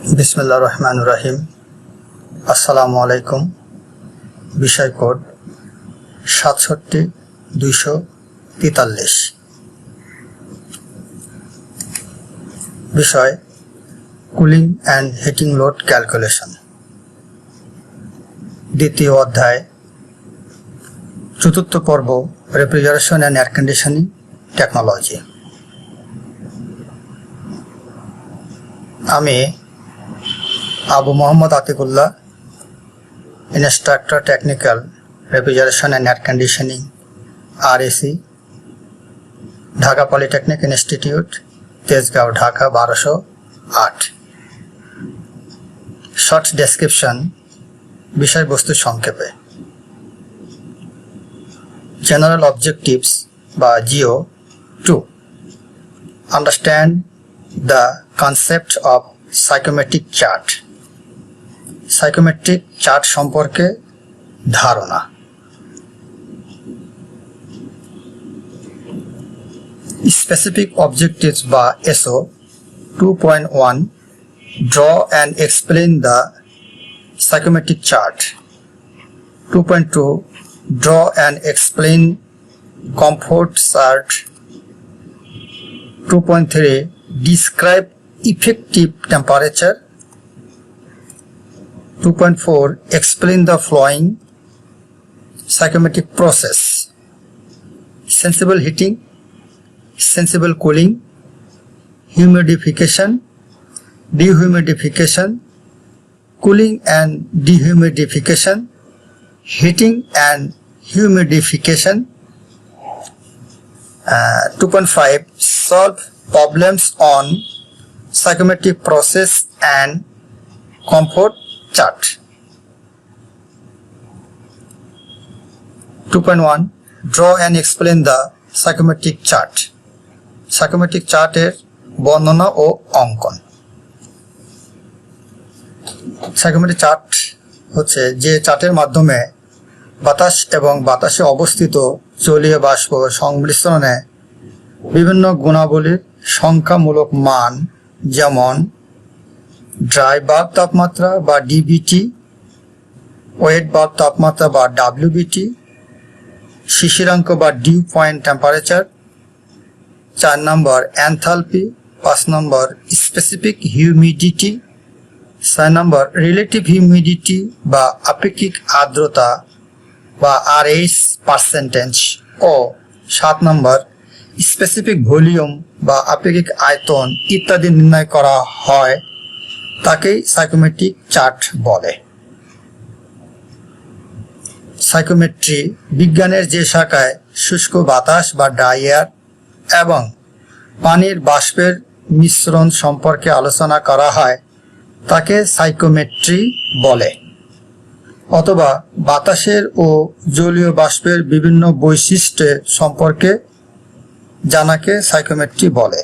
बिस्मिल्लाह रहमान रहीम। अस्सलामु आलैकुम। विषय कोड 67-243। विषय cooling and heating load calculation. द्वितीय अध्याय चतुर्थ पर्व refrigeration and air conditioning technology. आमी Abu Mohammad Atikullah, instructor technical refrigeration and air conditioning RAC, Dhaka polytechnic institute, Tejgaon, Dhaka 1208। Short description. विषय वस्तु संक्षेपे जनरल ऑब्जेक्टिव्स बा GO 2 understand the concept of psychometric chart. Psychometric chart सम्पर्के धारणा। स्पेसिफिक ऑब्जेक्टिव्स बा SO 2.1 draw and explain the psychometric chart. 2.2 draw and explain comfort chart। 2.3 describe effective temperature। 2.4 explain the following psychometric process: sensible heating, sensible cooling, humidification, dehumidification, cooling and dehumidification, heating and humidification। 2.5 solve problems on psychometric process and comfort chart। 2.1 draw and explain the psychometric chart। psychometric chart এর বর্ণনা ও অঙ্কন। Psychometric chart হচ্ছে যে চার্টের মাধ্যমে বাতাস এবং বাতাসে অবস্থিত জলীয় বাষ্প সংমিশ্রণে বিভিন্ন গুণাবলীর সংখ্যামূলক মান, যেমন ড্রাই বাল্ব তাপমাত্রা বা DBT, ওয়েট বাল্ব তাপমাত্রা বা WBT, শিশিরাঙ্ক বা ডিউ পয়েন্ট টেম্পারেচার, 4 নম্বর এনথালপি, 5 নম্বর স্পেসিফিক হিউমিডিটি, 6 নম্বর রিলেটিভ হিউমিডিটি বা আপেক্ষিক আর্দ্রতা বা RH পার্সেন্টেজ ও 7 নম্বর স্পেসিফিক ভলিউম বা আপেক্ষিক আয়তন ইত্যাদি নির্ণয় করা হয়, তাকেই সাইকোমেট্রিক চার্ট বলে। সাইকোমেট্রি বিজ্ঞানের যে শাখায় শুষ্ক বাতাস বা ড্রাই এয়ার এবং পানির বাষ্পের মিশ্রণ সম্পর্কে আলোচনা করা হয়, তাকে সাইকোমেট্রি বলে। অথবা বাতাসের ও জলীয় বাষ্পের বিভিন্ন বৈশিষ্ট্য সম্পর্কে জানাকে সাইকোমেট্রি বলে।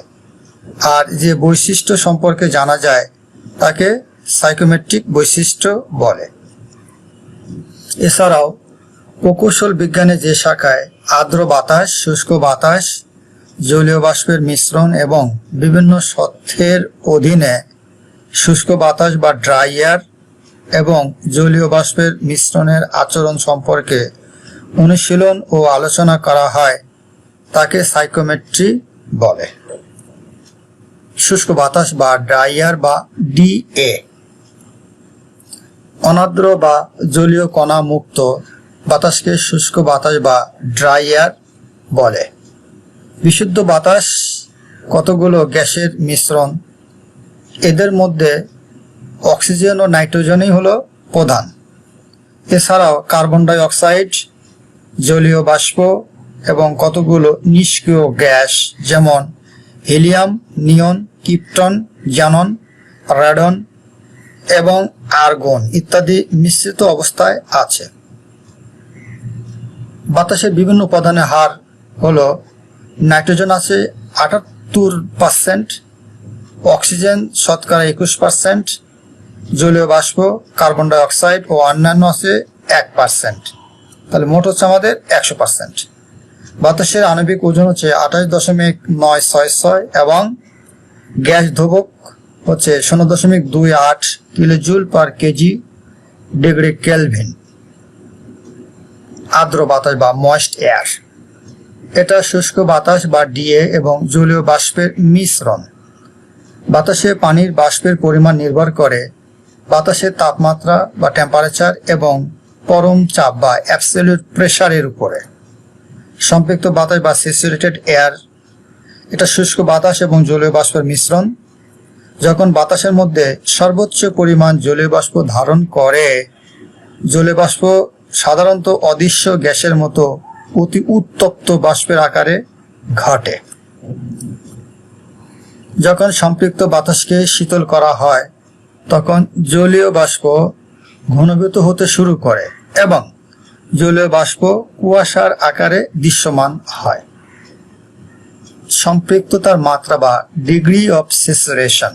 আর যে বৈশিষ্ট্য সম্পর্কে জানা যায় তাকে সাইকোমেট্রিক বৈশিষ্ট্য বলে। এছাড়াও প্রকৌশল বিজ্ঞানে যে শাখায় আর্দ্র বাতাস, শুষ্ক বাতাস, জলীয় বাষ্পের মিশ্রণ এবং বিভিন্ন শর্তের অধীনে শুষ্ক বাতাস বা ড্রাই এয়ার এবং জলীয় বাষ্পের মিশ্রণের আচরণ সম্পর্কে অনুশীলন ও আলোচনা করা হয়, তাকে সাইকোমেট্রি বলে। শুষ্ক বাতাস বা ড্রাই এয়ার বা DA। অনার্দ্র বা জলীয় কণা মুক্ত বাতাসকে শুষ্ক বাতাস বা ড্রাই এয়ার বলে। বিশুদ্ধ বাতাস কতগুলো গ্যাসের মিশ্রণ। এদের মধ্যে অক্সিজেন ও নাইট্রোজেনই হলো প্রধান। এছাড়াও কার্বন ডাই অক্সাইড, জলীয় বাষ্প এবং কতগুলো নিষ্ক্রিয় গ্যাস, যেমন হিলিয়াম, নিয়ন, ক্রিপ্টন, জ্যানন, রেডন এবং আর্গন ইত্যাদি মিশ্রিত অবস্থায় আছে। বাতাসের বিভিন্ন উপাদানের হার হলো নাইট্রোজেন আছে 78%, অক্সিজেন শতকরা 21%, জলীয় বাষ্প, কার্বন ডাই অক্সাইড ও অন্যান্য আছে 1%। তাহলে মোট হচ্ছে আমাদের 100%। বাতাসের আণবিক ওজন হচ্ছে 28.966 এবং গ্যাস ধ্রুবক হচ্ছে 0.28 kilojoule per kg degree kelvin. আর্দ্র বাতাস বা ময়েস্ট এয়ার, এটা শুষ্ক বাতাস বা ডিএ এবং জলীয় বাষ্পের মিশ্রণ। বাতাসে পানির বাষ্পের পরিমাণ নির্ভর করে বাতাসের তাপমাত্রা বা টেম্পারেচার এবং পরম চাপ বা অ্যাবসলিউট প্রেসারের উপরে। সম্পৃক্ত বাতাস বা স্যাচুরেটেড এয়ার, এটা শুষ্ক বাতাস এবং জলীয় বাষ্পের মিশ্রণ। যখন বাতাসের মধ্যে সর্বোচ্চ পরিমাণ জলীয় বাষ্প ধারণ করে, জলীয় বাষ্প সাধারণত অদৃশ্য গ্যাসের মতো অতি উত্তপ্ত বাষ্পের আকারে ঘটে। যখন সম্পৃক্ত বাতাসকে শীতল করা হয় তখন জলীয় বাষ্প ঘনীভূত হতে শুরু করে এবং জলীয় বাষ্প কুয়াশার আকারে দৃশ্যমান হয়। সম্পৃক্ততার মাত্রা বা ডিগ্রি অফ স্যাচুরেশন,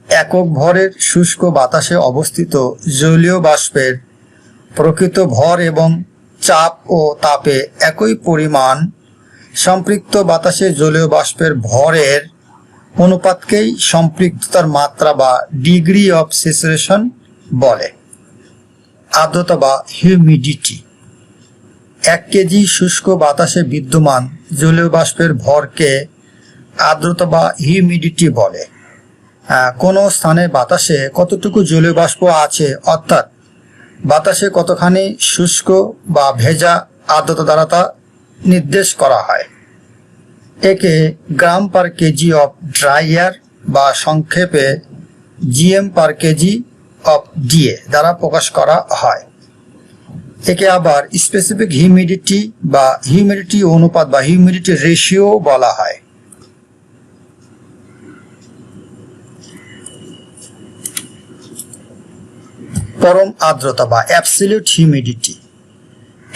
একক ভরের শুষ্ক বাতাসে অবস্থিত জলীয় বাষ্পের প্রকৃত ভর এবং চাপ ও তাপে একই পরিমাণ। সম্পৃক্ত বাতাসে জলীয় বাষ্পের ভরের অনুপাতকেই সম্পৃক্ততার মাত্রা বা ডিগ্রি অফ স্যাচুরেশন বলে। আর্দ্রতা বা হিউমিডিটি, 1 কেজি শুষ্ক বাতাসে বিদ্যমান জলীয় বাষ্পের ভরকে আর্দ্রতা বা হিউমিডিটি বলে। কোনো স্থানে বাতাসে কতটুকু জলীয় বাষ্প আছে, অর্থাৎ বাতাসে কতখানি শুষ্ক বা ভেজা আর্দ্রতা দ্বারা তা নির্দেশ করা হয়। একে gram per KG of dry air বা সংক্ষেপে GM per KG of DA দ্বারা প্রকাশ করা হয়। একে আবার স্পেসিফিক হিউমিডিটি বা হিউমিডিটি অনুপাত বা হিউমিডিটি রেশিও বলা হয়। পরম আর্দ্রতা বা অ্যাবসলিউট হিউমিডিটি,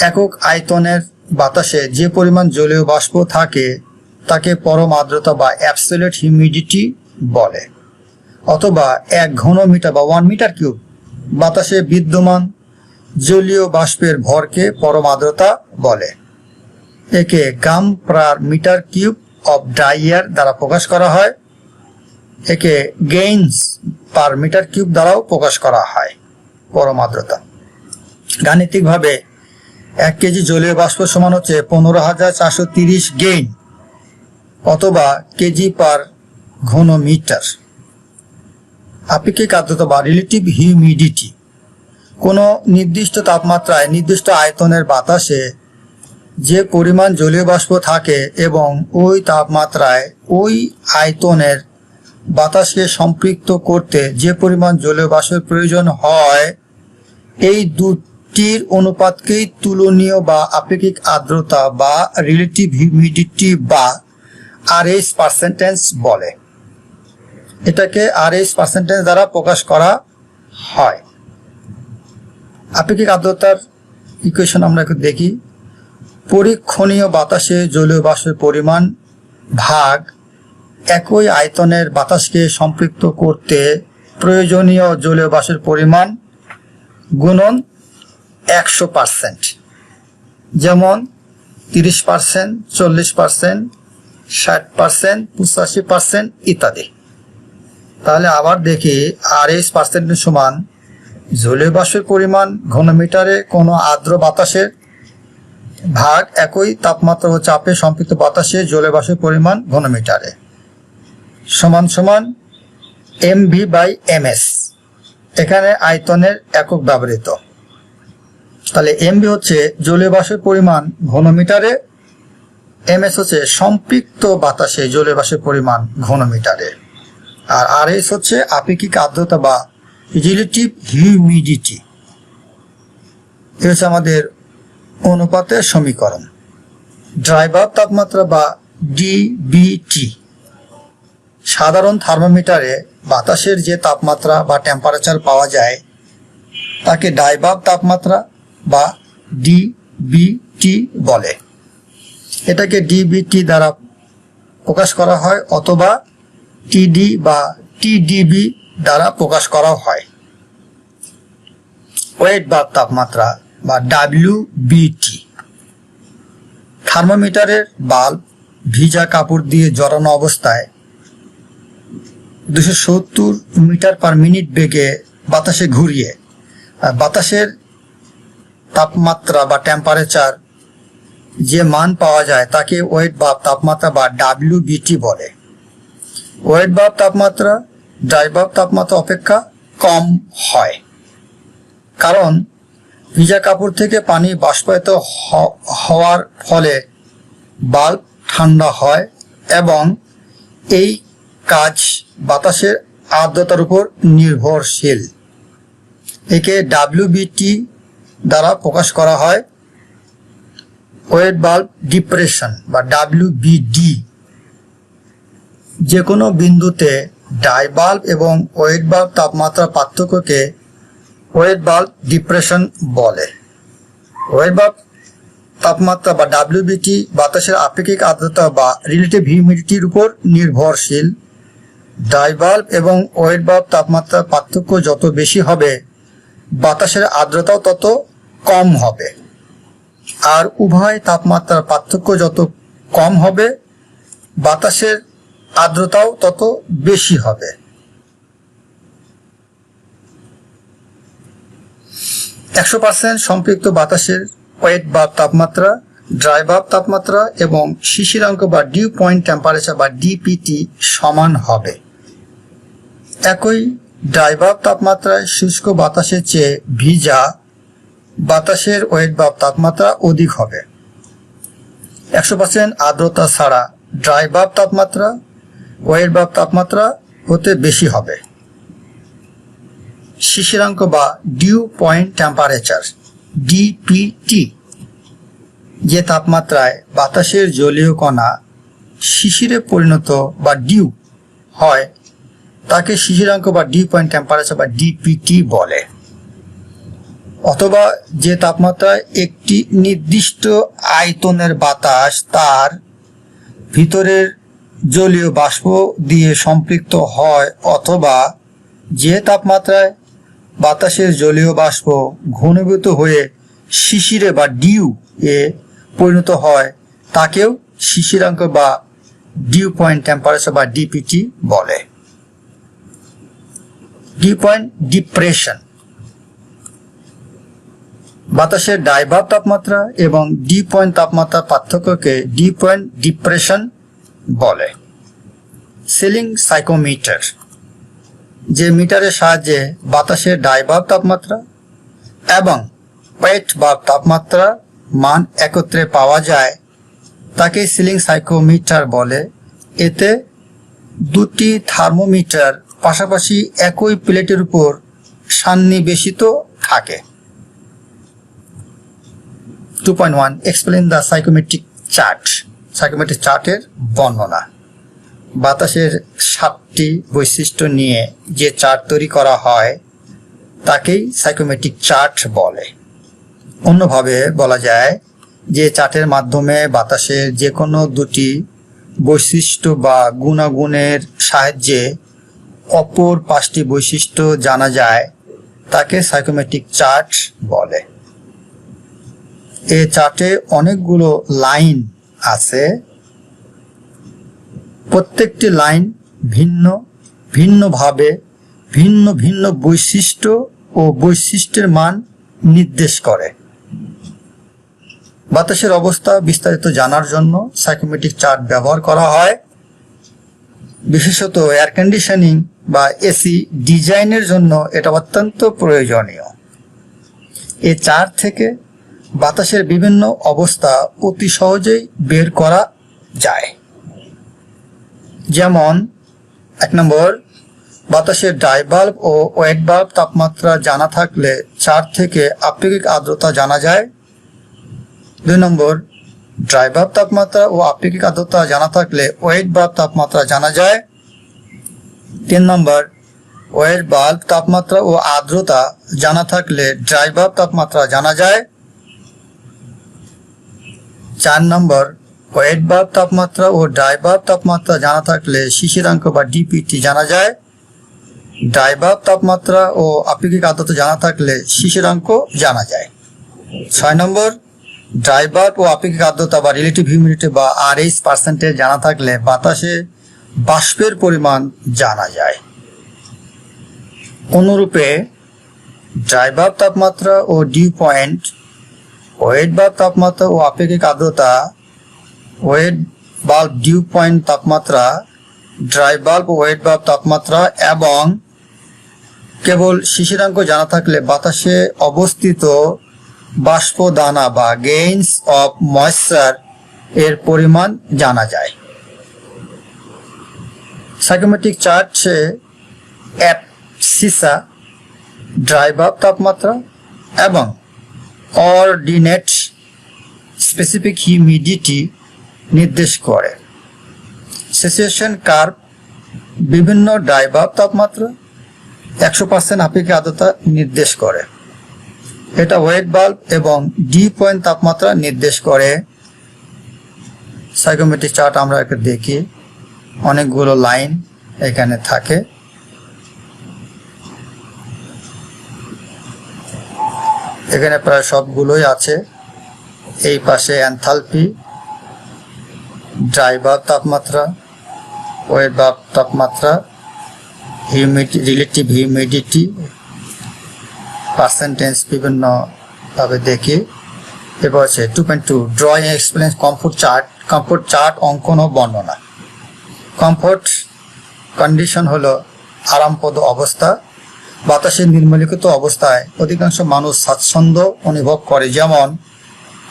একক আয়তনের বাতাসে যে পরিমাণ জলীয় বাষ্প থাকে তাকে পরম আর্দ্রতা বা অ্যাবসলিউট হিউমিডিটি বলে। অথবা 1 ঘনমিটার বা 1 মিটার কিউব বাতাসে বিদ্যমান জলীয় বাষ্পের ভরকে পরম আর্দ্রতা বলে। একে gram per metre cube of dry air দ্বারা প্রকাশ করা হয়। একে গেইনস পার মিটার কিউব দ্বারাও প্রকাশ করা হয় পরম আর্দ্রতা। গাণিতিকভাবে 1 কেজি জলীয় বাষ্প সমান হচ্ছে 15,430 গেইন অথবা কেজি পার ঘনমিটার। আপেক্ষিক আর্দ্রতা বা রিলেটিভ হিউমিডিটি, কোনো নির্দিষ্ট তাপমাত্রায় নির্দিষ্ট আয়তনের বাতাসে যে পরিমাণ জলীয় বাষ্প থাকে এবং ওই তাপমাত্রায় ওই আয়তনের বাতাসকে সম্পৃক্ত করতে যে পরিমাণ জলীয় বাষ্পের প্রয়োজন হয়, এই দুটির অনুপাতকেই তুলনীয় বা আপেক্ষিক আর্দ্রতা বা রিলেটিভ হিউমিডিটি বা আরএইচ পার্সেন্টেজ বলে। এটাকে আরএইচ পার্সেন্টেজ দ্বারা প্রকাশ করা হয়। আপেক্ষিক আর্দ্রতার ইকুয়েশন আমরা একটু দেখি। পরীক্ষণীয় বাতাসে জলীয় বাষ্পের পরিমাণ ভাগ একই আয়তনের বাতাসকে সম্পৃক্ত করতে প্রয়োজনীয় জলীয় বাষ্পের পরিমাণ গুণন 100%, যেমন 30%, 40%, 60%, 85% ইত্যাদি। তাহলে আবার দেখি আরএইচ পার্সেন্টেজ সমান জলীয় বাষ্পের পরিমাণ ঘনমিটারে কোনো আর্দ্র বাতাসের ভাগ একই তাপমাত্রা ও চাপে সম্পৃক্ত বাতাসে জলীয় বাষ্পের পরিমাণ ঘনমিটারে সমান সমান এমভি বাই এমএস। এখানে আয়তনের একক ব্যবহৃত। তাহলে এমভি হচ্ছে জলীয় বাষ্পের পরিমাণ ঘনমিটারে, এমএস হচ্ছে সম্পৃক্ত বাতাসে জলীয় বাষ্পের পরিমাণ ঘনমিটারে, আর আরএস হচ্ছে আপেক্ষিক আর্দ্রতা বা রিলেটিভ হিউমিডিটি। এ হচ্ছে আমাদের অনুপাতের সমীকরণ। ড্রাই বাল্ব তাপমাত্রা বা ডিবিটি, সাধারণ থার্মোমিটারে বাতাসের যে তাপমাত্রা বা টেম্পারেচার পাওয়া যায় তাকে ড্রাই বাল্ব তাপমাত্রা বা ডিবিটি বলে। এটাকে ডিবিটি দ্বারা প্রকাশ করা হয় অথবা টিডি বা টিডিবি দ্বারা প্রকাশ করা হয়। ওয়েট বাল্ব তাপমাত্রা বা ডাব্লিউবিটি, থার্মোমিটারের বাল্ব ভিজা কাপড় দিয়ে জড়ানো অবস্থায় 270 মিটার পার মিনিট বেগে বাতাসে ঘুরিয়ে বাতাসের তাপমাত্রা বা টেম্পারেচার যে মান পাওয়া যায় তাকে ওয়েট বা তাপমাত্রা বা WBT বলে। ওয়েট বা তাপমাত্রা ড্রাই বাল্ব তাপমাত্রা অপেক্ষা কম হয়, কারণ ভিজা কাপড় থেকে পানি বাষ্পায়িত হওয়ার ফলে বাল্ব ঠান্ডা হয় এবং এই কাজ বাতাসের আর্দ্রতার উপর নির্ভরশীল। একে WBT দ্বারা প্রকাশ করা হয়। ওয়েট বাল্ব ডিপ্রেশন বা WBD। যে কোনো বিন্দুতে ড্রাই বাল্ব এবং ওয়েট বাল্ব তাপমাত্রার পার্থক্যকে ওয়েট বাল্ব ডিপ্রেশন বলে। ওয়েট বাল্ব তাপমাত্রা বা WBT বাতাসের আপেক্ষিক আর্দ্রতা বা রিলেটিভ হিউমিডিটির উপর নির্ভরশীল। ড্রাই বাল্ব এবং ওয়েট বাল্ব তাপমাত্রার পার্থক্য যত বেশি হবে বাতাসের আর্দ্রতাও তত কম হবে, আর উভয় তাপমাত্রার পার্থক্য যত কম হবে বাতাসের আর্দ্রতাও তত বেশি হবে। 100% সম্পৃক্ত বাতাসের ওয়েট বাল্ব তাপমাত্রা, ড্রাই বাল্ব তাপমাত্রা এবং শিশিরাঙ্ক বা ডিউ পয়েন্ট টেম্পারেচার বা DPT সমান হবে। একই ড্রাই বাল্ব তাপমাত্রায় শুষ্ক বাতাসের চেয়ে ভিজা বাতাসের ওয়েট বাল্ব তাপমাত্রা অধিক হবে। 100% আর্দ্রতা ছাড়া ড্রাই বাল্ব তাপমাত্রা ওয়েট বাল্ব তাপমাত্রা হতে বেশি হবে। শিশিরাঙ্ক বা ডিউ পয়েন্ট টেম্পারেচার DPT যে তাপমাত্রায় বাতাসের জলীয় কণা শিশিরে পরিণত বা ডিউ হয় তাকে শিশিরাঙ্ক বা ডিউ পয়েন্ট টেম্পারেচার বা DPT বলে। অথবা যে তাপমাত্রায় একটি নির্দিষ্ট আয়তনের বাতাস তার ভিতরের জলীয় বাষ্প দিয়ে সম্পৃক্ত হয়, অথবা যে তাপমাত্রায় বাতাসের জলীয় বাষ্প ঘনীভূত হয়ে শিশিরে বা ডিউ এ পরিণত হয় তাকেও শিশিরাঙ্ক বা ডিউ পয়েন্ট টেম্পারেচার বা DPT বলে। ডিউ পয়েন্ট ডিপ্রেশন বাতাসের ড্রাই বাল্ব তাপমাত্রা এবং ডিউ পয়েন্ট তাপমাত্রার পার্থক্যকে ডিউ পয়েন্ট ডিপ্রেশন বলে। সিলিং সাইকোমিটার যে মিটারের সাহায্যে বাতাসের ড্রাই বাল্ব তাপমাত্রা এবং ওয়েট বাল্ব তাপমাত্রা মান একত্রে পাওয়া যায় তাকে সিলিং সাইকোমিটার বলে। এতে দুটি থার্মোমিটার পাশাপাশি একই প্লেটের উপর সন্নিবেশিত থাকে। 2.1 explain the psychometric chart. Psychometric চার্টের বর্ণনা। বাতাসের 7টি বৈশিষ্ট্য নিয়ে যে চার্ট তৈরি করা হয় তাকেই সাইকোমেট্রিক চার্ট বলে। অন্যভাবে বলা যায় যে চার্টের মাধ্যমে বাতাসের যে কোনো দুটি বৈশিষ্ট্য বা গুণাগুণের সাহায্যে অপর 5টি বৈশিষ্ট্য জানা যায় তাকে সাইকোমেট্রিক চার্ট বলে। এই চার্টে অনেকগুলো লাইন আছে। প্রত্যেকটি লাইন ভিন্ন ভিন্নভাবে ভিন্ন ভিন্ন বৈশিষ্ট্য ও বৈশিষ্ট্যের মান নির্দেশ করে। বাতাসের অবস্থা বিস্তারিত জানার জন্য সাইকোমেট্রিক চার্ট ব্যবহার করা হয়। বিশেষত এয়ার কন্ডিশনিং বা এসি ডিজাইনের জন্য এটা অত্যন্ত প্রয়োজনীয়। এই চার্ট থেকে বাতাসের বিভিন্ন অবস্থা অতি সহজেই বের করা যায়। যেমন 1 নম্বর, বাতাসের ড্রাই বাল্ব ও ওয়েট বাল্ব তাপমাত্রা জানা থাকলে চার্ট থেকে আপেক্ষিক আর্দ্রতা জানা যায়। 2 নম্বর, ড্রাই বাল্ব তাপমাত্রা ও আপেক্ষিক আর্দ্রতা জানা থাকলে ওয়েট বাল্ব তাপমাত্রা জানা যায়। 3 নম্বর, ওয়েট বাল্ব তাপমাত্রা ও আর্দ্রতা জানা থাকলে ড্রাই বাল্ব তাপমাত্রা জানা যায়। 4 নম্বর, ওয়েট বাল্ব তাপমাত্রা ও ড্রাই বাল্ব তাপমাত্রা জানা থাকলে শিশিরাঙ্ক বা DPT জানা যায়। ড্রাই বাল্ব তাপমাত্রা ও আপেক্ষিক আর্দ্রতা জানা থাকলে শিশিরাঙ্ক জানা যায়। 6 নম্বর, ড্রাই বাল্ব ও আপেক্ষিক আর্দ্রতা বা রিলেটিভ হিউমিডিটি বা RH পার্সেন্টেজ জানা থাকলে বাতাসে বাষ্পের পরিমাণ জানা যায়। অনুরূপে ড্রাই বাল্ব তাপমাত্রা ও ডিউ পয়েন্ট, ওয়েট বাল্ব তাপমাত্রা ও আপেক্ষিক আর্দ্রতা, ওয়েট বাল্ব ডিউ পয়েন্ট তাপমাত্রা, ড্রাই বাল্ব ও ওয়েট বাল্ব তাপমাত্রা এবং কেবল শিশিরাঙ্ক জানা থাকলে বাতাসে অবস্থিত বাষ্প দানা বা গেইনস অফ ময়েশ্চার এর পরিমাণ জানা যায়। সাইকোমেট্রিক চার্টে অ্যাবসিসা ড্রাই বাল্ব তাপমাত্রা এবং অর্ডিনেট স্পেসিফিক হিউমিডিটি নির্দেশ করে। স্যাচুরেশন কার্ভ বিভিন্ন ড্রাই বাল্ব তাপমাত্রা 100% আপেক্ষিক আর্দ্রতা নির্দেশ করে। এটা ওয়েট বাল্ব এবং ডিউ পয়েন্ট তাপমাত্রা নির্দেশ করে। সাইকোমেট্রিক চার্ট আমরা একটু দেখি, অনেকগুলো লাইন এখানে থাকে। এখানে প্রায় সবগুলোই আছে। এই পাশে এনথালপি, ড্রাই বাল্ব তাপমাত্রা, ওয়েট বাল্ব তাপমাত্রা, হিউমিডিটি, রিলেটিভ হিউমিডিটি, পার্সেন্টেজ বিভিন্নভাবে দেখি। এরপর আছে 2.2 ড্রয়িং এক্সপিরিয়েন্স কমফোর্ট চার্ট অঙ্কন ও বর্ণনা। কমফোর্ট কন্ডিশন হলো আরামপ্রদ অবস্থা। বাতাসের নির্মলীকৃত অবস্থায় অধিকাংশ মানুষ স্বাচ্ছন্দ্য অনুভব করে, যেমন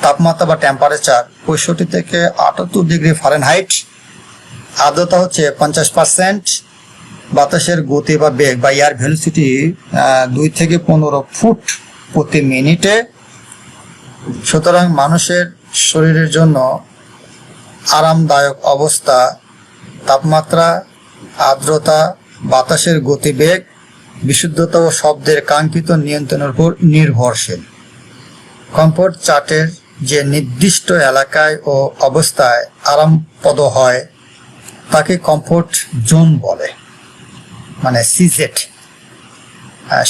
তাপমাত্রা বা টেম্পারেচার 65 থেকে 78 ডিগ্রি ফারেনহাইট, আর্দ্রতা হচ্ছে 50%, বাতাসের গতি বা বেগ বা এয়ার ভেলোসিটি 2 থেকে 15 ফুট প্রতি মিনিটে। সুতরাং মানুষের শরীরের জন্য আরামদায়ক অবস্থা তাপমাত্রা, আর্দ্রতা, বাতাসের গতিবেগ, বিশুদ্ধতা ও শব্দের কাঙ্ক্ষিত নিয়ন্ত্রণের উপর নির্ভরশীল। কমফোর্ট চার্টের যে নির্দিষ্ট এলাকায় ও অবস্থায় আরামপ্রদ হয় তাকে কমফোর্ট জোন বলে, মানে সিজেট।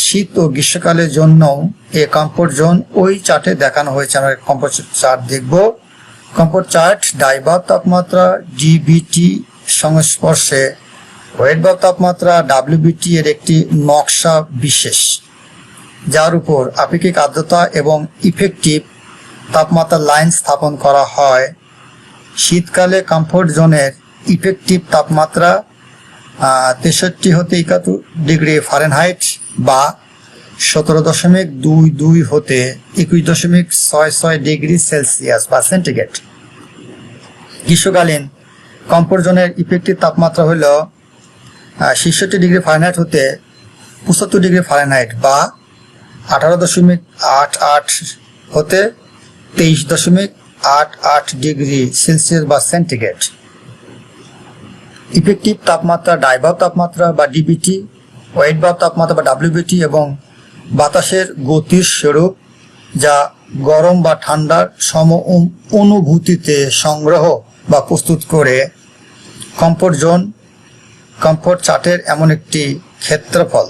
শীত ও গ্রীষ্মকালের জন্য এই কমফোর্ট জোন ওই চার্টে দেখানো হয়েছে। আমরা কমফোর্ট চার্ট দেখব। কমফোর্ট চার্ট ড্রাই বাল্ব তাপমাত্রা ডিবিটি সংস্পর্শে ওয়েট বাল্ব তাপমাত্রা ডাব্লিউবিটি এর একটি নকশা বিশেষ, যার উপর আপেক্ষিক আর্দ্রতা এবং ইফেক্টিভ তাপমাত্রার লাইন স্থাপন করা হয়। শীতকালে কমফোর্ট জোনের ইফেক্টিভ তাপমাত্রা 63 হতে 71 ডিগ্রি ফারেনহাইট বা 17.22 হতে 21.66 ডিগ্রি সেলসিয়াস বা সেন্টিগ্রেড। গ্রীষ্মকালীন কমফোর্ট জোনের ইফেক্টিভ তাপমাত্রা হল 66 ডিগ্রি ফারেনহাইট হতে 75 ডিগ্রি ফারেনহাইট বা 18.88 হতে 23.88 ডিগ্রি সেলসিয়াস বা সেন্টিগ্রেড। ইফেক্টিভ তাপমাত্রা ড্রাই বাল্ব তাপমাত্রা বা ডিবিটি, ওয়েট বাল্ব তাপমাত্রা বা ডাব্লিউবিটি এবং বাতাসের গতির স্বরূপ, যা গরম বা ঠান্ডার সম অনুভূতিতে সংগ্রহ বা প্রস্তুত করে। কমফোর্ট জোন কমফোর্ট চার্টের এমন একটি ক্ষেত্রফল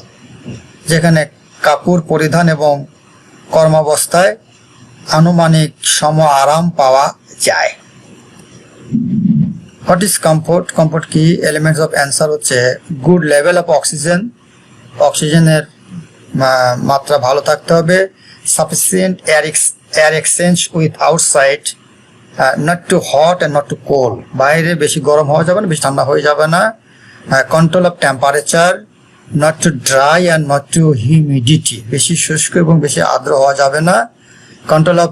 যেখানে কাপড় পরিধান এবং কর্মাবস্থায় আনুমানিক সম আরাম পাওয়া যায়। What is comfort? কমফোর্ট কি? এলিমেন্টস অফ অ্যান্সার হচ্ছে গুড লেভেল অফ অক্সিজেন, অক্সিজেনের মাত্রা ভালো থাকতে হবে। Sufficient air exchange with outside, not too hot and not too cold, বাইরে বেশি গরম হওয়া যাবে না, বেশি ঠান্ডা হয়ে যাবে না। Control of temperature, not too dry and not too humidity, বেশি শুষ্ক এবং বেশি আর্দ্র হওয়া যাবে না। Control of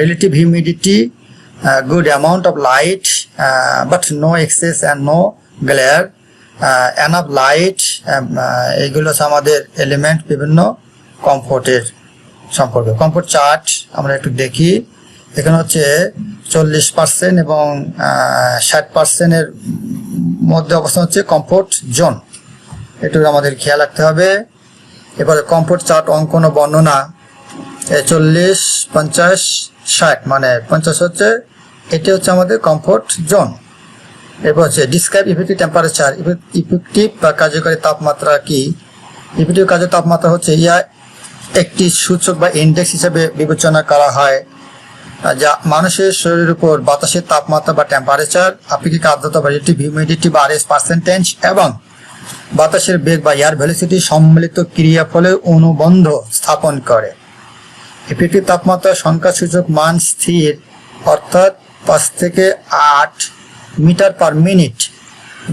relative humidity, good amount of light but no excess and no glare, enough light, এইগুলো আমাদের এলিমেন্ট বিভিন্ন কমফোর্টের সম্পর্কে। কমফোর্ট চার্ট আমরা একটু দেখি। এখানে হচ্ছে 40% এবং 60% মধ্যে অবস্থান হচ্ছে কমফোর্ট জোন, একটু আমাদের খেয়াল রাখতে হবে। এবারে কমফোর্ট চার্ট অঙ্কন ও বর্ণনা 40, 50, 60, মানে 50 হচ্ছে, এটা হচ্ছে আমাদের কমফোর্ট জোন। এরপর হচ্ছে ডিসক্রাইব ইফেক্টিভ টেম্পারেচার, ইফেক্টিভ বা কার্যকরী তাপমাত্রা কি? ইফেক্টিভ কার্যকরী তাপমাত্রা হচ্ছে ইয়া একটি সূচক বা ইন্ডেক্স হিসেবে বিবেচনা করা হয় যা মানুষের শরীরের উপর বাতাসের তাপমাত্রা বা টেম্পারেচার, আপেক্ষিক আর্দ্রতা বা রিলেটিভ হিউমিডিটি বা আরএস পার্সেন্টেজ এবং বাতাসের বেগ বা এয়ার ভেলোসিটি সম্মিলিত ক্রিয়া ফলে অনুবন্ধ স্থাপন করে। ইফেক্টিভ তাপমাত্রা সংখ্যাসূচক মান স্থির, অর্থাৎ 5 থেকে 8 মিটার পার মিনিট,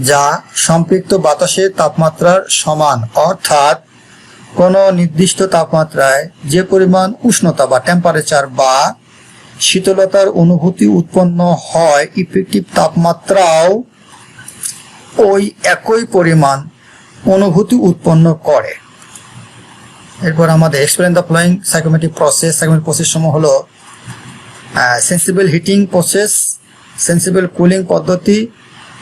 যা সম্পৃক্ত বাতাসের তাপমাত্রার সমান। অর্থাৎ কোনো নির্দিষ্ট তাপমাত্রায় যে পরিমাণ উষ্ণতা বা টেম্পারেচার বা শীতলতার অনুভূতি উৎপন্ন হয়, ইফেক্টিভ তাপমাত্রাও ওই একই পরিমাণ অনুভূতি উৎপন্ন করে। এরপর আমাদের explain the following psychometric process. Psychometric process সমূহ হলো sensible heating process, sensible cooling পদ্ধতি,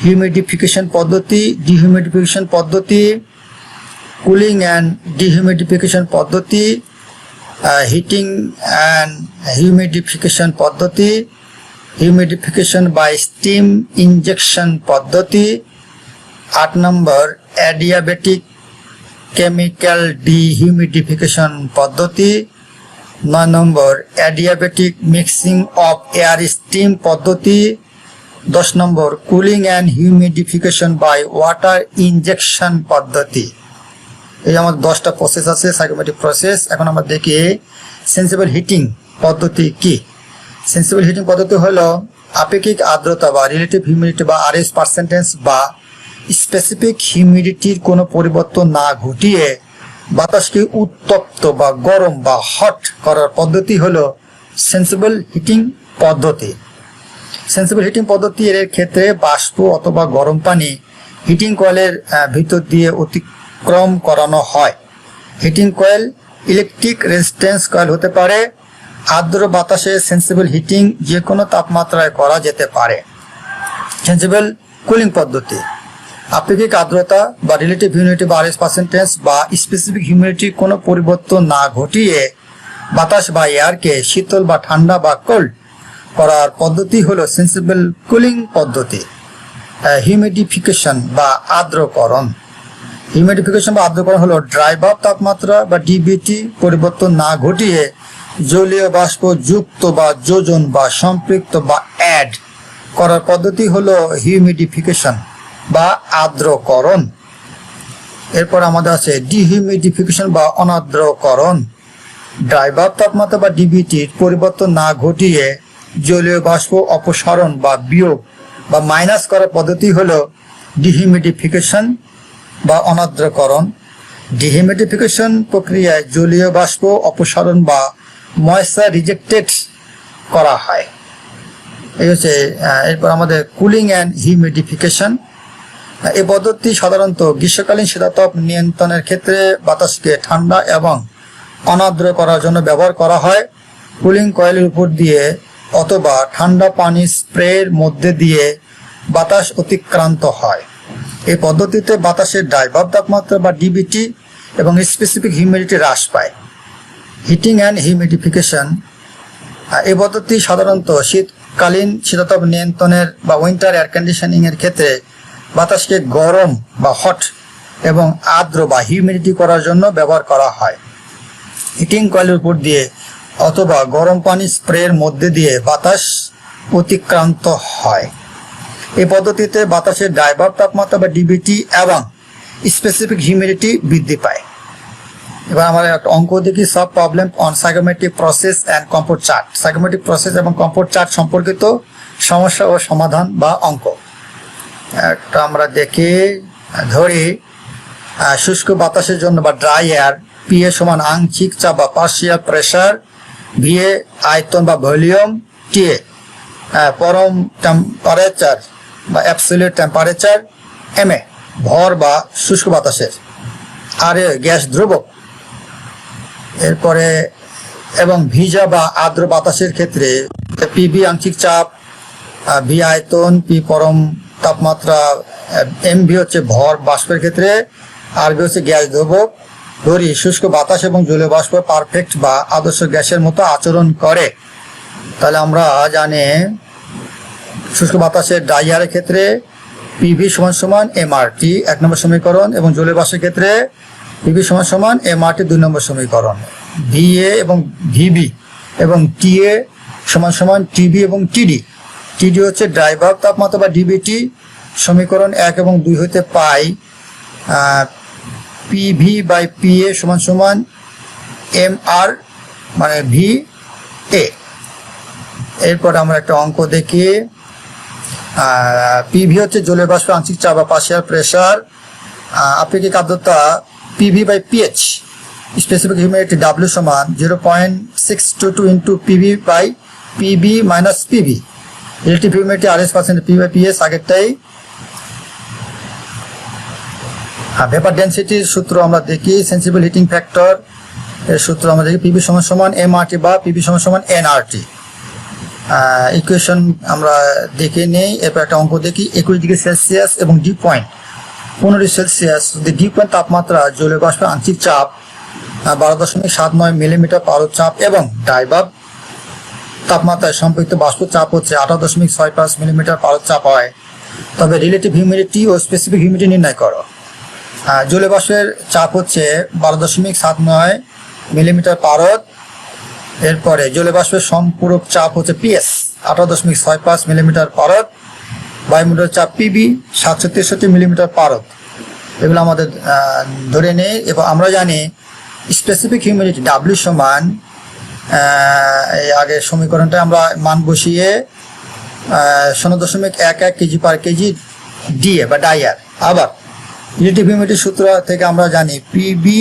হিউমিডিফিকেশন পদ্ধতি, ডিহিউমিডিফিকেশন পদ্ধতি, কুলিং অ্যান্ড ডিহিউমিডিফিকেশন পদ্ধতি, হিটিং অ্যান্ড হিউমিডিফিকেশন পদ্ধতি, হিউমিডিফিকেশন বাই স্টিম ইনজেকশন পদ্ধতি। 8 নম্বর অ্যাডিয়াবেটিক কেমিক্যাল ডিহিউমিডিফিকেশন পদ্ধতি। 9 number adiabatic mixing of air steam পদ্ধতি। 10 number cooling and humidification by water injection পদ্ধতি। এই আমাদের 10টা প্রসেস আছে সাইকোমেট্রিক প্রসেস। এখন আমরা দেখি সেন্সিবল হিটিং পদ্ধতি কি। সেন্সিবল হিটিং পদ্ধতি হলো আপেক্ষিক আর্দ্রতা বা রিলেটিভ হিউমিডিটি বা আরএস পার্সেন্টেজ বা স্পেসিফিক হিউমিডিটির কোনো পরিবর্তন না ঘটিয়ে বাতাসকে উত্তপ্ত বা গরম বা হট করার পদ্ধতি হলো সেন্সিবল হিটিং পদ্ধতি। সেন্সিবল হিটিং পদ্ধতি এর ক্ষেত্রে বাষ্প অথবা গরম পানি হিটিং কয়েলের ভিতর দিয়ে অতিক্রম করানো হয়। Heating coil electric resistance coil হতে পারে। আর্দ্র বাতাসে সেন্সিবল হিটিং যে কোনো তাপমাত্রায় করা যেতে পারে। সেন্সিবল কুলিং পদ্ধতি আপেক্ষিক আর্দ্রতা বা রিলেটিভ হিউমিডিটি বা আরএস পার্সেন্টেজ বা স্পেসিফিক হিউমিডিটির কোনো পরিবর্তন না ঘটিয়ে বাতাস বা এয়ারকে শীতল বা ঠান্ডা বা কোল্ড করার পদ্ধতি হলো সেন্সিবল কুলিং পদ্ধতি। হিউমিডিফিকেশন বা আর্দ্রকরণ। হিউমিডিফিকেশন বা আর্দ্রকরণ হলো ড্রাই বাল্ব তাপমাত্রা বা ডিবিটি পরিবর্তন না ঘটিয়ে জলীয় বাষ্প যুক্ত বা যোজন বা সম্পৃক্ত বা অ্যাড করার পদ্ধতি হলো হিউমিডিফিকেশন বা আর্দ্রকরণ। এরপর আমাদের আছে ডিহিউমিডিফিকেশন বা অনার্দ্রকরণ। ড্রাই বাল্ব তাপমাত্রা বা ডিবিটির পরিবর্তন না ঘটিয়ে জলীয় বাষ্প অপসারণ বা বিয়োগ বা মাইনাস করার পদ্ধতি হলো ডিহিউমিডিফিকেশন বা অনার্দ্রকরণ। ডিহিউমিডিফিকেশন প্রক্রিয়ায় জলীয় বাষ্প অপসারণ বা ময়েশ্চার রিজেক্টেড করা হয়। এই হচ্ছে এরপর আমাদের কুলিং অ্যান্ড হিউমিডিফিকেশন। এই পদ্ধতি সাধারণত গ্রীষ্মকালীন শীতাতপ নিয়ন্ত্রণের ক্ষেত্রে বাতাসকে ঠান্ডা এবং অনার্দ্র করার জন্য ব্যবহার করা হয়। কুলিং কয়েলের উপর দিয়ে অথবা ঠান্ডা পানি স্প্রের মধ্যে দিয়ে বাতাস অতিক্রান্ত হয়। এই পদ্ধতিতে বাতাসের ড্রাই বাল্ব তাপমাত্রা বা ডিবিটি এবং স্পেসিফিক হিউমিডিটি হ্রাস পায়। হিটিং অ্যান্ড হিউমিডিফিকেশন এই পদ্ধতি সাধারণত শীতকালীন শীতাতপ নিয়ন্ত্রণের বা উইন্টার এয়ার কন্ডিশনিং এর ক্ষেত্রে বাতাসকে গরম বা হট এবং আর্দ্র বা হিউমিডিটি করার জন্য ব্যবহার করা হয়। হিটিং কয়েলের উপর দিয়ে অথবা গরম পানি স্প্রের মধ্যে দিয়ে বাতাস অতিক্রান্ত হয়। এই পদ্ধতিতে বাতাসের ড্রাই বাল্ব তাপমাত্রা বা ডিবিটি এবং স্পেসিফিক হিউমিডিটি বৃদ্ধি পায়। এবার আমরা একটা অঙ্ক দেখি, সব problem on psychometric process and comfort chart. Psychometric process এবং কমফোর্ট চার্ট সম্পর্কিত সমস্যা ও সমাধান বা অঙ্ক। একটা আমরা দেখি, ধরি শুষ্ক বাতাসের জন্য বা ড্রাই এয়ার পিএ সমান আংশিক চাপ বা পার্শিয়াল প্রেসার, ভিএ আয়তন বা ভলিউম, টিএ পরম টেম্পারেচার বা অ্যাবসলিউট টেম্পারেচার, এমএ ভর বা শুষ্ক বাতাসের, আর এ গ্যাস ধ্রুবক। এরপরে এবং ভিজা বা আর্দ্র বাতাসের ক্ষেত্রে পিভি আংশিক চাপ, ভি আয়তন, পি পরম তাপমাত্রা, এমভি হচ্ছে ভর বাষ্পের ক্ষেত্রে, আরবি হচ্ছে গ্যাস ধ্রুবক। ধরি শুষ্ক বাতাস এবং জলীয় বাষ্প পারফেক্ট বা আদর্শ গ্যাসের মতো আচরণ করে। তাহলে আমরা জানি শুষ্ক বাতাসের ড্রাই এয়ারের ক্ষেত্রে পিভি সমান সমান এমআরটি 1 নম্বর সমীকরণ এবং জলীয় বাষ্পের ক্ষেত্রে পিভি সমান সমান এমআরটি 2 নম্বর সমীকরণ। ভিএ এবং ভিবি এবং টিএ সমান সমান টিবি এবং টিডি। টিডি হচ্ছে ড্রাই বাল্ব তাপমাত্রা বা ডিবিটি। সমীকরণ 1 এবং 2 হইতে পাই পিভি বাই পিএ সমান সমান এম আর মানে ভি এ। এরপর আমরা একটা অঙ্ক দেখি। পিভি হচ্ছে জলীয় বাষ্পের আংশিক চাপ বা পার্শিয়াল প্রেসার। আপেক্ষিক আর্দ্রতা PV by PH. Specific humidity W সমান 0.622 into PV by PB minus PV. Relative humidity RS% P by PS আগেরটাই। ভেপার ডেনসিটির সূত্র আমরা দেখি। সেন্সিবল হিটিং ফ্যাক্টর এর সূত্র আমরা দেখি। পিভি সমান সমান এমআরটি বা পিভি সমান সমান এনআরটি। ইকুয়েশন আমরা দেখে নেই। এরপর একটা অঙ্ক দেখি। 21 ডিগ্রি সেলসিয়াস এবং ডিউ পয়েন্ট 15 ডিগ্রি সেলসিয়াস যদি ডিউ পয়েন্ট তাপমাত্রা জলীয় বাষ্পের আংশিক চাপ 12.79 মিলিমিটার পারদ চাপ এবং ড্রাই বাল্ব তাপমাত্রায় সম্পৃক্ত বাষ্প চাপ হচ্ছে 18.65 মিলিমিটার পারদ চাপ হয়, তবে রিলেটিভ হিউমিডিটি ও স্পেসিফিক হিউমিডিটি নির্ণয় করো। জলীয় বাষ্পের চাপ হচ্ছে 12.79 মিলিমিটার পারদ। এরপরে জলীয় বাষ্পের সম্পূরক চাপ হচ্ছে পিএস 18.65 মিলিমিটার পারদ। বায়ুমণ্ডলের চাপ পিবি 763 মিলিমিটার পারদ। এগুলো আমাদের ধরে নেই। এবং আমরা জানি স্পেসিফিক হিউমিডিটি ডাব্লিউ সমান এই আগের সমীকরণটা আমরা মান বসিয়ে 0.11 কেজি পার কেজি ডিএ বা ডাইয়ার। আবার রিলেটিভ হিউমিডিটির সূত্র থেকে আমরা জানি পিবি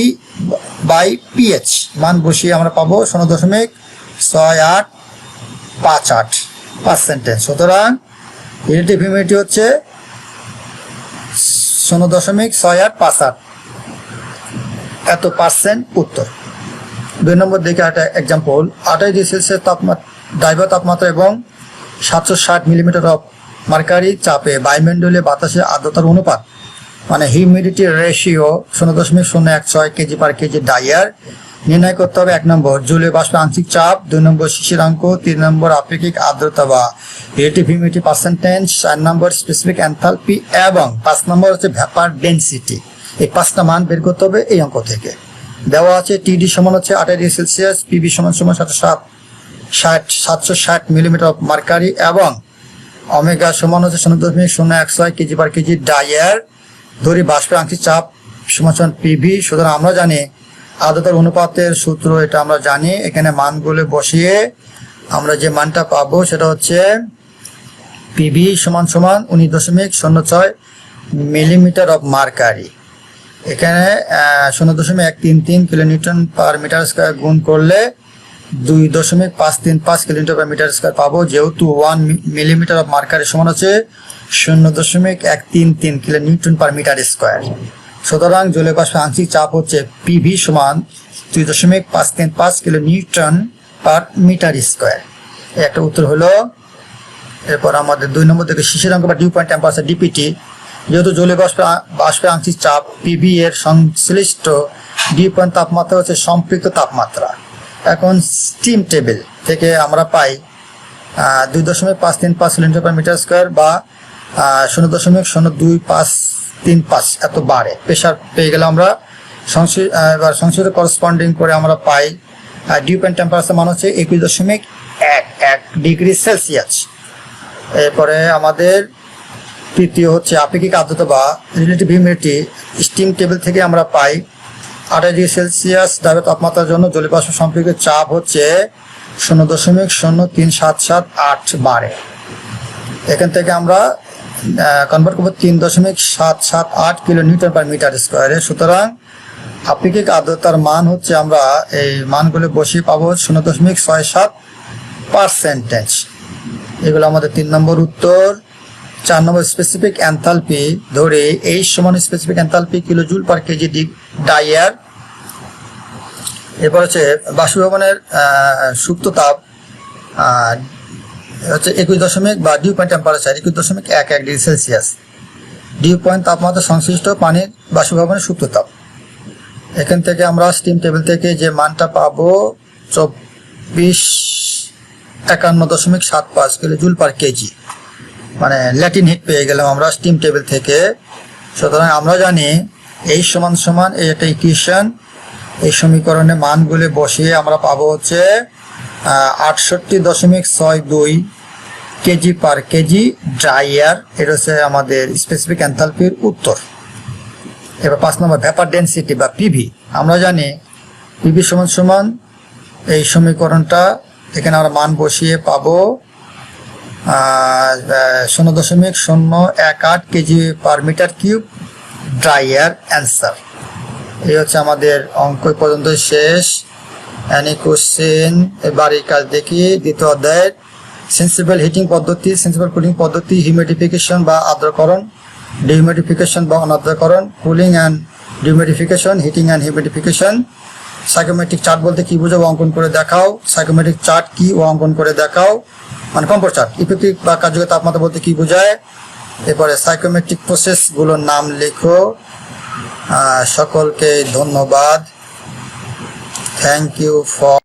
বাই পিএইচ মান বসিয়ে আমরা পাবো 0.6858%। সুতরাং রিলেটিভ হিউমিডিটি হচ্ছে 0.6858 এত পার্সেন্ট উত্তর। 2 নম্বর দেখে একটা এক্সাম্পল। 28 ডিগ্রি সেলসিয়াস ড্রাইভার তাপমাত্রা এবং 760 মিলিমিটার অফ মার্কারি চাপে বায়ুমণ্ডলীয় বাতাসের আর্দ্রতার অনুপাত মানে হিউমিডিটি রেশিও 0.016 কেজি পার কেজি ডাইয়ার নির্ণয় করতে হবে। 1 নম্বর জলীয় বাষ্পের আংশিক চাপ, 2 নম্বর শিশিরাঙ্ক, 3 নম্বর আপেক্ষিক আর্দ্রতা বা রিলেটিভ হিউমিডিটি পার্সেন্টেজ, 4 নম্বর স্পেসিফিক এনথালপি এবং 5 নম্বর হচ্ছে ভেপার ডেনসিটি। এই 5টা মান বের করতে হবে এই অঙ্ক থেকে। দেওয়া আছে টিডি সমান হচ্ছে 28 ডিগ্রি সেলসিয়াস, পিবি সমান 760 মিলিমিটার অফ মার্কারি এবং ওমেগা সমান হচ্ছে 0.016 কেজি পার কেজি ডাইয়ার। ধরি বাষ্পের আংশিক চাপ সমান পিভি। সুতরাং আমরা জানি আর্দ্রতার অনুপাতের সূত্র, এটা আমরা জানি। এখানে মানগুলো বসিয়ে আমরা যে মানটা পাবো সেটা হচ্ছে পিভি সমান 19.06 মিলিমিটার অফ মার্কারি। এখানে 0.133 কিলোনিউটন পার মিটার স্কয়ার গুণ করলে 2.535 কিলোমিটার পার মিটার স্কয়ার পাবো। যেহেতু 1 মিলিমিটার অফ মার্কারি সমান হচ্ছে 0.133 কিলোনিউটন পার মিটার স্কয়ার। সুতরাং জলীয় বাষ্পের আংশিক চাপ হচ্ছে পিভি সমান 2.535 কিলোনিউটন পার মিটার স্কয়ার। এই একটা উত্তর হলো। এরপর আমাদের 2 নম্বর থেকে শিশিরাঙ্ক বা ডিউ পয়েন্ট টেম্পারেচার ডিপিটি। যেহেতু জলীয় বাষ্পের আংশিক চাপ পিভি এর সংশ্লিষ্ট ডিউ পয়েন্ট তাপমাত্রা হচ্ছে সম্পৃক্ত তাপমাত্রা। এখন স্টিম টেবিল থেকে আমরা পাই 2.535 কিলোমিটার পার মিটার স্কয়ার বা 0.02535 এত বাড়ে। প্রেশার পেয়ে গেলে আমরা সংশ্লিষ্ট করসপন্ডিং করে আমরা পাই ডিউ পয়েন্ট টেম্পারেচার মান হচ্ছে 21.11 ডিগ্রি সেলসিয়াস। এরপরে আমাদের তৃতীয় হচ্ছে আপেক্ষিক আর্দ্রতা বা রিলেটিভ হিউমিডিটি। স্টিম টেবিল থেকে আমরা পাই 28 ডিগ্রি সেলসিয়াস দ্রাব্য তাপমাত্রার জন্য জলীয় বাষ্প সম্পর্কিত চাপ হচ্ছে 0.03778 বারে। এখান থেকে আমরা কনভার্ট করবো 3.778 কিলোনিউটন পার মিটার স্কয়ারে। সুতরাং আপেক্ষিক আর্দ্রতার মান হচ্ছে আমরা এই মানগুলো বসিয়ে পাবো 0.67%। এগুলো আমাদের 3 নম্বর উত্তর। 4 নম্বর স্পেসিফিক এনথালপি ধরে এই সমান specific enthalpy kilojoule per KG dry air. এরপর হচ্ছে বাষ্পীভবনের সুপ্ত তাপ হচ্ছে 21 বা dew point temperature 21.11 degree Celsius. Dew point তাপমাত্রা সংশ্লিষ্ট পানির বাষ্পীভবনের সুপ্ত তাপ। এখান থেকে আমরা স্টিম টেবিল থেকে যে মানটা পাবো 51.75 কিলোজুল পার কেজি, মানে ল্যাটিন হিট পেয়ে গেলাম আমরা স্টিম টেবিল থেকে। সুতরাং আমরা জানি এই সমান এই একটা ইকুয়েশন। এই সমীকরণে মানগুলো বসিয়ে আমরা পাবো হচ্ছে 68.62 কেজি পার কেজি ড্রাই এয়ার। এটা হচ্ছে আমাদের স্পেসিফিক এনথালপির উত্তর। এবার 5 নম্বর ভেপার ডেনসিটি বা পিভি। আমরা জানি পিভি সমান সমান এই সমীকরণটা, এখানে আমরা মান বসিয়ে পাবো 0.018 kg per metre cube dry air answer. এই হচ্ছে আমাদের অঙ্ক পর্যন্ত শেষ। এনি কোশ্চেন এবারে কাজ দেখি দ্বিতীয় অধ্যায়ের সেন্সিবল হিটিং পদ্ধতি, সেন্সিবল কুলিং পদ্ধতি, হিউমিডিফিকেশন বা আর্দ্রকরণ, ডিহিউমিডিফিকেশন বা অনার্দ্রকরণ, cooling and dehumidification, heating and humidification. Psychometric chart বলতে কি বোঝাবো অঙ্কন করে দেখাও। সাইকোমেট্রিক চার্ট কি ও অঙ্কন করে দেখাও, মানে কম্পোর চার্ট। ইফেক্টিভ বা কার্যকর তাপমাত্রা বলতে কি বোঝায়। এরপরে সাইকোমেট্রিক প্রসেসগুলোর নাম লেখো। সকলকে ধন্যবাদ। Thank you for